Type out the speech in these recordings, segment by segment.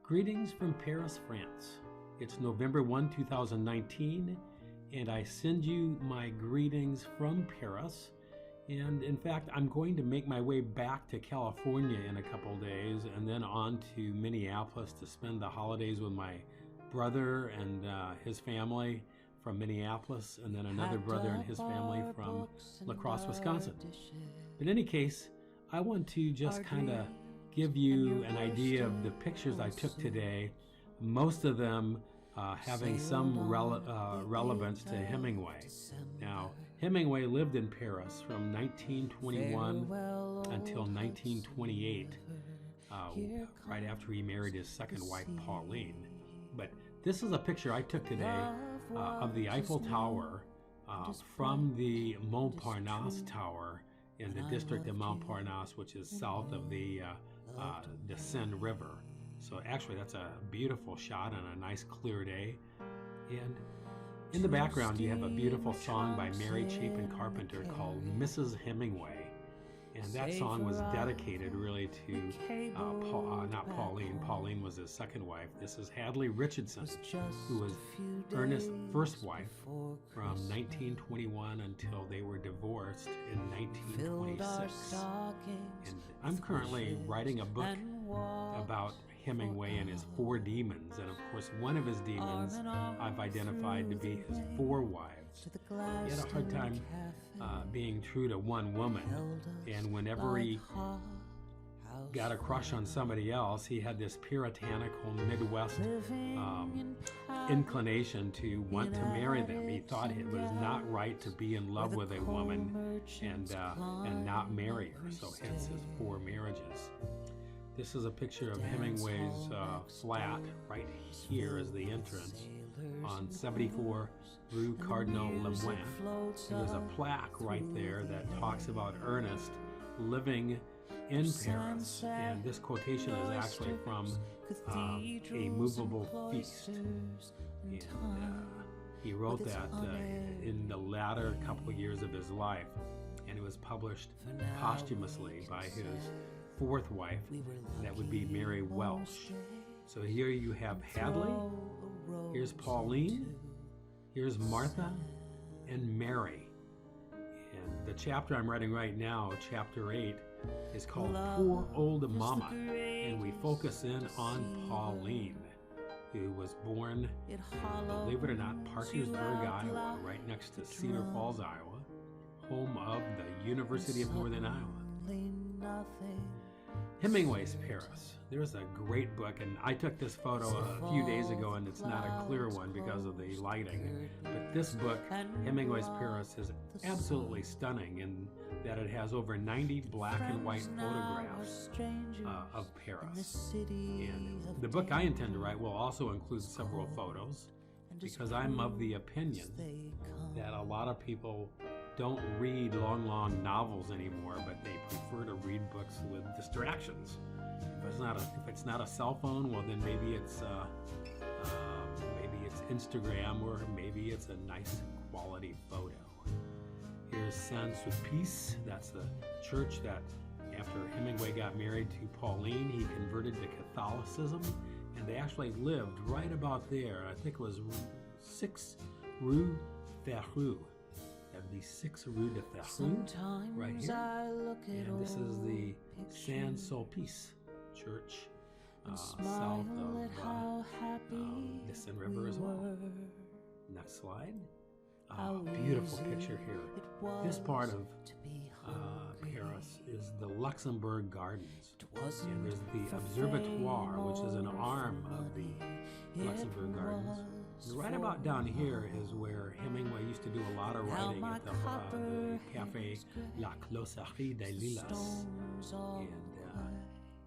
Greetings from Paris, France. It's November 1, 2019, and I send you my greetings from Paris. And in fact, I'm going to make my way back to California in a couple days and then on to Minneapolis to spend the holidays with my brother and his family from Minneapolis, and then another brother and his family from La Crosse, Wisconsin. In any case, I want to just kind of give you an idea of the pictures I took today, most of them having some relevance to Hemingway. Now, Hemingway lived in Paris from 1921 until 1928, right after he married his second wife, Pauline. But this is a picture I took today of the Eiffel Tower from the Montparnasse Tower in the district of Montparnasse, which is south of the Seine River. So actually that's a beautiful shot on a nice clear day. And in the background you have a beautiful song by Mary Chapin Carpenter called Mrs. Hemingway. And that song was dedicated really to not Pauline. Pauline was his second wife. This is Hadley Richardson, who was Ernest's first wife from 1921 until they were divorced in 1926. And I'm currently writing a book about Hemingway and his four demons. And of course, one of his demons I've identified to be his four wives. He had a hard time being true to one woman. And whenever he got a crush on somebody else, he had this puritanical Midwest inclination to want to marry them. He thought it was not right to be in love with a woman and not marry her. So hence his four marriages. This is a picture of Hemingway's flat. Right here is the entrance on 74 Rue Cardinal Lemoine. There's a plaque right there that talks about Ernest living in Paris, and this quotation is actually from A Movable Feast. And he wrote that in the latter couple years of his life, and it was published posthumously by his fourth wife, that would be Mary Welsh. So here you have Hadley, here's Pauline, here's Martha, and Mary. And the chapter I'm writing right now, chapter 8, is called Poor Old Mama, and we focus in on Pauline, who was born, believe it or not, Parkersburg, Iowa, right next to Cedar Falls, Iowa, home of the University of Northern Iowa. Hemingway's Paris. There's a great book, and I took this photo a few days ago, and it's not a clear one because of the lighting. But this book, Hemingway's Paris, is absolutely stunning in that it has over 90 black and white photographs of Paris. And the book I intend to write will also include several photos, because I'm of the opinion that a lot of people don't read long novels anymore, but they prefer to read books with distractions. If it's not a cell phone, well then maybe it's Instagram, or maybe it's a nice quality photo. Here's Saint-Sulpice. That's the church that after Hemingway got married to Pauline, he converted to Catholicism, and they actually lived right about there. I think it was 6 Rue Ferrou. That'd be 6 Rue de Ferrou, right here. And this is the Saint-Sulpice Church, south of the Seine River as well. Next slide. Beautiful picture here. This part of Paris is the Luxembourg Gardens. And there's the Observatoire, which is an arm of the Luxembourg Gardens. And right about down here is where Hemingway used to do a lot of writing at the Café La Closerie des Lilas. And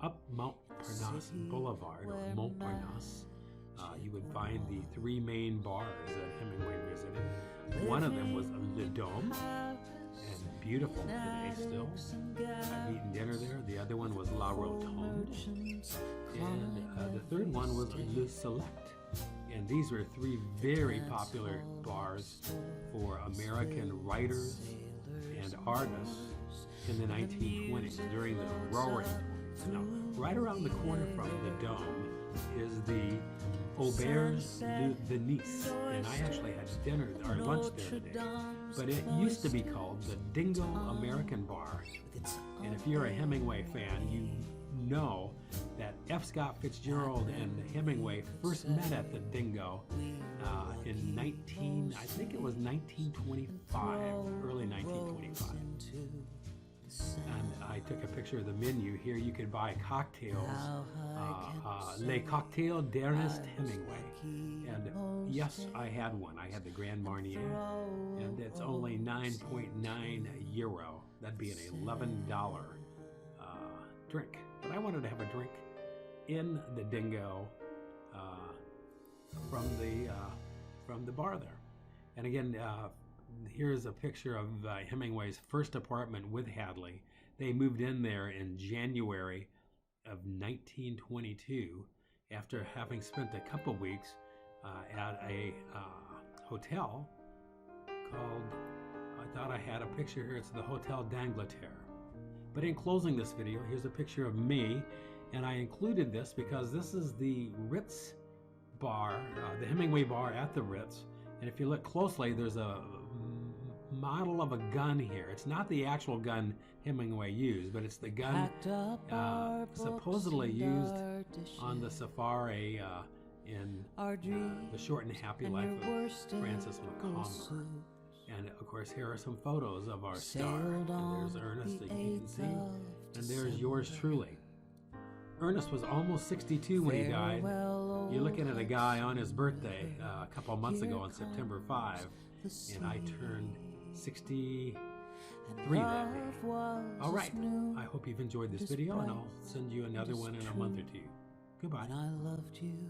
up Montparnasse Boulevard, or Montparnasse, you would find the 3 main bars that Hemingway visited. One of them was Le Dôme, and beautiful today still. I've eaten dinner there. The other one was La Rotonde, and the third one was Le Select. And these were 3 very popular bars for American writers and artists in the 1920s during the roaring. Now, right around the corner from the dome is the Auberge de Nice, and I actually had dinner or lunch there today. But it used to be called the Dingo American Bar, and if you're a Hemingway fan, you know that F. Scott Fitzgerald and Hemingway first met at the Dingo in I think it was 1925, early 1925. And I took a picture of the menu. Here you could buy cocktails, Les Cocktails d'Ernest Hemingway. And yes, I had one. I had the Grand Marnier, and it's only 9.9 euro. That'd be an $11 drink. But I wanted to have a drink in the Dingo from the bar there. And again, here's a picture of Hemingway's first apartment with Hadley. They moved in there in January of 1922 after having spent a couple weeks at a hotel called, I thought I had a picture here, it's the Hotel d'Angleterre. But in closing this video, here's a picture of me, and I included this because this is the Ritz bar, the Hemingway bar at the Ritz. And if you look closely, there's a model of a gun here. It's not the actual gun Hemingway used, but it's the gun supposedly used on the safari in The Short and Happy Life of Francis Macomber. And of course, here are some photos of our star. And there's Ernest that you can see, and there's yours truly. Ernest was almost 62 when he died. You're looking at a guy on his birthday a couple months ago on September 5, and I turned 63 that day. All right, I hope you've enjoyed this video, and I'll send you another one in a month or two. Goodbye. I loved you.